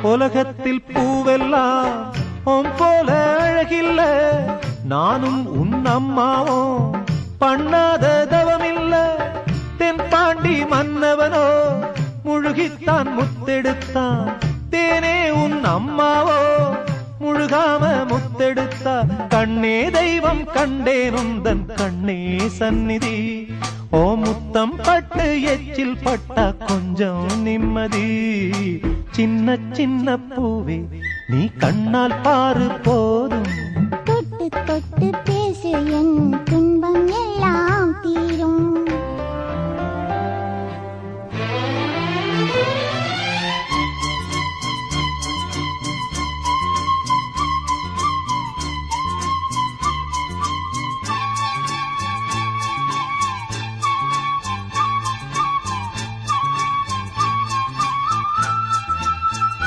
உலகத்தில் பூவெல்லாம் உன் போல அழகில்ல, நானும் உன் அம்மாவும் பண்ணாத தவமில்ல. தென்பாண்டி மன்னவனோ முழுகித்தான் முத்தெடுத்தான், தேனே உன் அம்மாவோ முழுகாம முத்தெடுத்தா. கண்ணே தெய்வம் கண்டேன் உந்தன் கண்ணே சந்நிதி, ஓ முத்தம் பட்டு எச்சில் பட்டா கொஞ்சம் நிம்மதி. சின்ன சின்ன பூவே நீ கண்ணால் பாரு போதும், தொட்டு தொட்டு பேசு என்